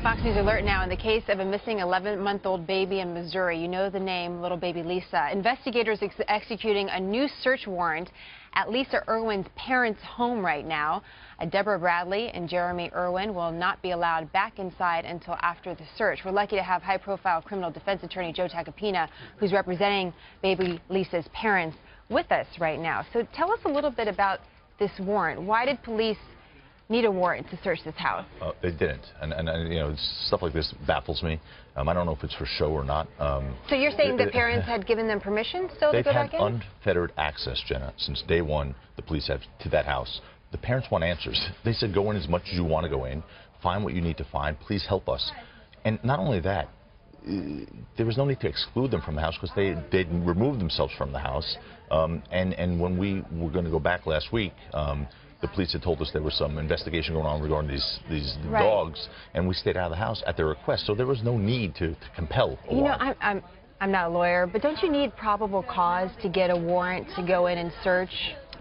Fox News Alert now. In the case of a missing 11-month-old baby in Missouri, you know the name, little baby Lisa. Investigators executing a new search warrant at Lisa Irwin's parents' home right now. Deborah Bradley and Jeremy Irwin will not be allowed back inside until after the search. We're lucky to have high-profile criminal defense attorney Joe Tacopina, who's representing baby Lisa's parents, with us right now. So tell us a little bit about this warrant. Why did police need a warrant to search this house? They didn't, and you know, stuff like this baffles me. I don't know if it's for show or not. So you're saying the parents had given them permission still to go back in? They've had unfettered access, Jenna, since day one. The police have to that house. The parents want answers. They said, go in as much as you want to go in, find what you need to find, please help us. And not only that, there was no need to exclude them from the house because they'd removed themselves from the house. And when we were going to go back last week, the police had told us there was some investigation going on regarding these right. dogs, and we stayed out of the house at their request. So there was no need to compel a warrant. You know, I'm not a lawyer, but don't you need probable cause to get a warrant to go in and search?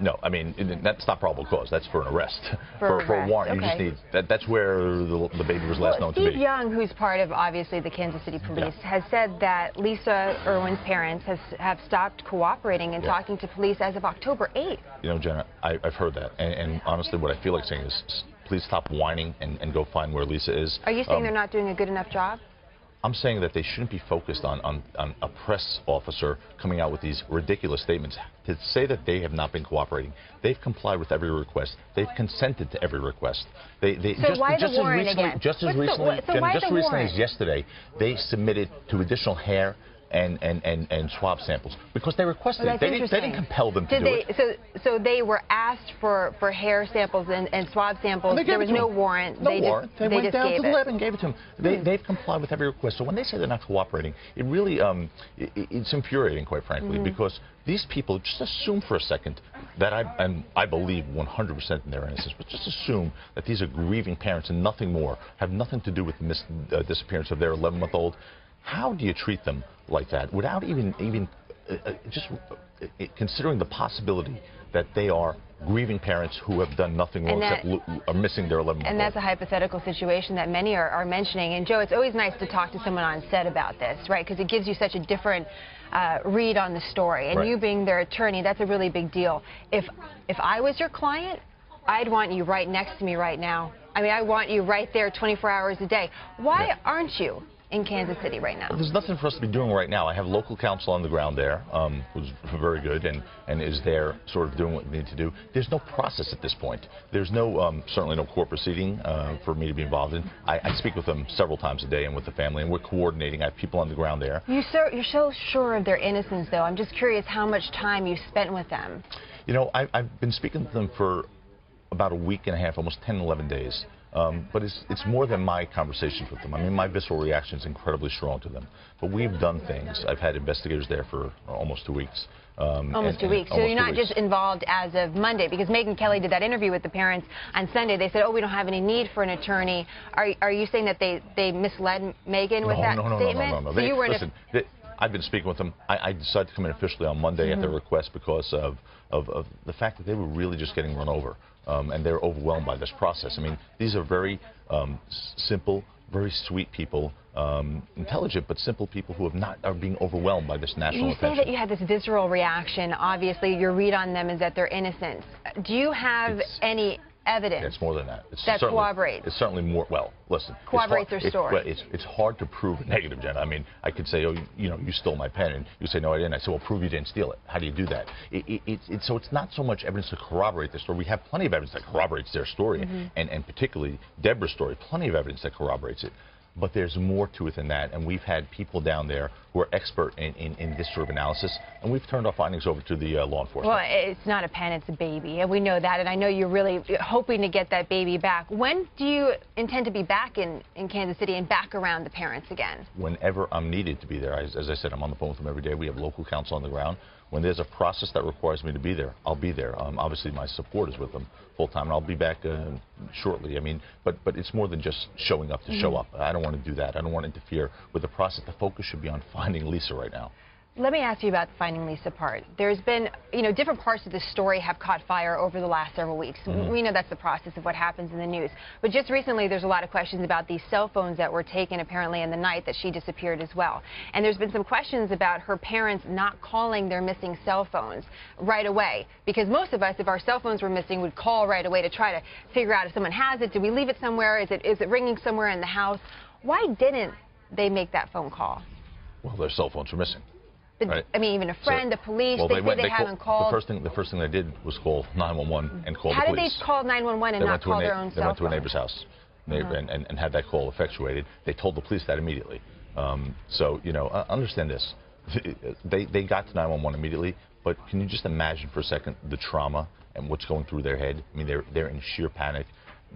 No, I mean, that's not probable cause. That's for an arrest. For a warrant, okay. You just need, that's where the baby was last known to be. Steve Young, who's part of, obviously, the Kansas City Police, has said that Lisa Irwin's parents have stopped cooperating and talking to police as of October 8th. You know, Jenna, I've heard that. And honestly, what I feel like saying is, please stop whining and go find where Lisa is. Are you saying they're not doing a good enough job? I'm saying that they shouldn't be focused on a press officer coming out with these ridiculous statements. To say that they have not been cooperating, they've complied with every request. They've consented to every request. So why the warrant again? Just as recently as yesterday, they submitted to additional hair and swab samples because they requested it. They didn't compel them to do it. So they were asked for hair samples and swab samples. There was no warrant. No warrant. They went down to the lab and gave it to them. They've complied with every request. So when they say they're not cooperating, it really it's infuriating, quite frankly, because these people, just assume for a second that I believe 100% in their innocence, but just assume that these are grieving parents and nothing more, have nothing to do with the disappearance of their 11-month-old. How do you treat them like that without even just considering the possibility that they are grieving parents who have done nothing wrong except are missing their 11-month-old? And that's a hypothetical situation that many are mentioning. And, Joe, it's always nice to talk to someone on set about this, right, because it gives you such a different read on the story. And you being their attorney, that's a really big deal. If I was your client, I'd want you right next to me right now. I mean, I want you right there 24 hours a day. Why aren't you in Kansas City right now? Well, there's nothing for us to be doing right now. I have local counsel on the ground there, who's very good and is there sort of doing what we need to do. There's no process at this point. There's no, certainly no court proceeding for me to be involved in. I speak with them several times a day and with the family, and we're coordinating. I have people on the ground there. You're so sure of their innocence, though. I'm just curious how much time you spent with them. You know, I've been speaking to them for about a week and a half, almost 10, 11 days. But it's more than my conversations with them. I mean, my visceral reaction is incredibly strong to them. But we've done things. I've had investigators there for almost 2 weeks. Almost 2 weeks. So you're not just involved as of Monday, because Megyn Kelly did that interview with the parents on Sunday. They said, oh, we don't have any need for an attorney. Are you saying that they misled Megyn with that statement? No. So you were listen, I've been speaking with them. I decided to come in officially on Monday at their request because of the fact that they were really just getting run over. And they're overwhelmed by this process. I mean, these are very simple, very sweet people, intelligent but simple people who are being overwhelmed by this national attention. You say that you had this visceral reaction. Obviously, your read on them is that they're innocent. Do you have any evidence? It's more than that. That corroborates. It's certainly more. Well, listen. Corroborates their story. It's hard to prove a negative, Jenna. I mean, I could say, oh, you know, you stole my pen, and you say, no, I didn't. I say, well, prove you didn't steal it. How do you do that? So it's not so much evidence to corroborate their story. We have plenty of evidence that corroborates their story, and particularly Deborah's story. Plenty of evidence that corroborates it. But there's more to it than that, and we've had people down there who are expert in this sort of analysis, and we've turned our findings over to the law enforcement. Well, it's not a pen, it's a baby, and we know that, and I know you're really hoping to get that baby back. When do you intend to be back in Kansas City and back around the parents again? Whenever I'm needed to be there. As I said, I'm on the phone with them every day. We have local counsel on the ground. When there's a process that requires me to be there, I'll be there. Obviously, my support is with them full-time, and I'll be back shortly. I mean, but it's more than just showing up to show up. I don't want to do that. I don't want to interfere with the process. The focus should be on finding Lisa right now. Let me ask you about the Finding Lisa part. There's been, different parts of this story have caught fire over the last several weeks. We know that's the process of what happens in the news. But just recently, there's a lot of questions about these cell phones that were taken apparently in the night that she disappeared as well. And there's been some questions about her parents not calling their missing cell phones right away. Because most of us, if our cell phones were missing, would call right away to try to figure out if someone has it. Did we leave it somewhere? Is it ringing somewhere in the house? Why didn't they make that phone call? Well, their cell phones were missing. Right. I mean, even a friend, the police, well, they haven't called. The first thing they did was call 911 and call the police. How did they call 911 and not call their own cell phone? They went to a neighbor's house and had that call effectuated. They told the police that immediately. Understand this. They got to 911 immediately, but can you just imagine for a second the trauma and what's going through their head? I mean, they're in sheer panic.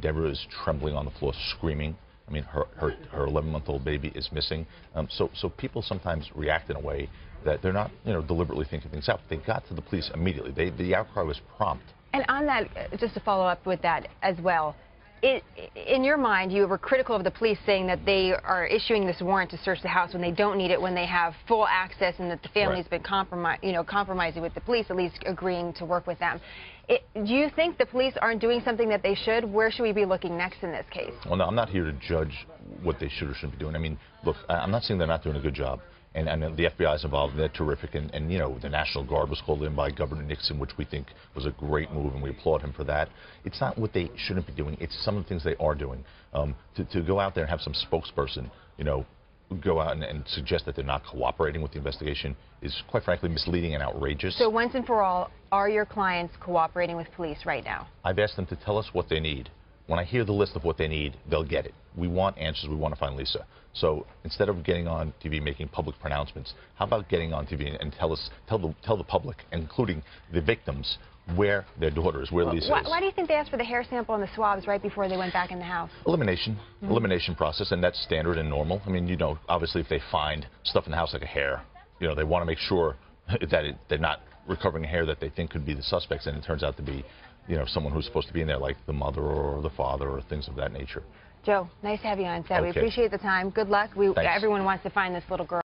Deborah is trembling on the floor, screaming. I mean, her 11-month-old baby is missing. So people sometimes react in a way that they're not, deliberately thinking things out. They got to the police immediately. The outcry was prompt. And on that, just to follow up with that as well, in your mind, you were critical of the police saying that they are issuing this warrant to search the house when they don't need it, when they have full access, and that the family's been compromising with the police, at least agreeing to work with them. Do you think the police aren't doing something that they should? Where should we be looking next in this case? Well, no, I'm not here to judge what they should or shouldn't be doing. I mean, look, I'm not saying they're not doing a good job. And the FBI is involved, and they're terrific. And the National Guard was called in by Governor Nixon, which we think was a great move, and we applaud him for that. It's not what they shouldn't be doing. It's some of the things they are doing. To go out there and have some spokesperson, go out and suggest that they're not cooperating with the investigation is, quite frankly, misleading and outrageous. So once and for all, are your clients cooperating with police right now? I've asked them to tell us what they need. When I hear the list of what they need, they'll get it. We want answers. We want to find Lisa. So instead of getting on TV making public pronouncements, how about getting on TV and tell the public, including the victims, where their daughter is, where Lisa is. Why do you think they asked for the hair sample and the swabs right before they went back in the house? Elimination process, and that's standard and normal. I mean, obviously if they find stuff in the house like a hair, they want to make sure that they're not recovering a hair that they think could be the suspects, and it turns out to be someone who's supposed to be in there, like the mother or the father or things of that nature. Joe, nice to have you on set. We appreciate the time. Good luck. Everyone wants to find this little girl.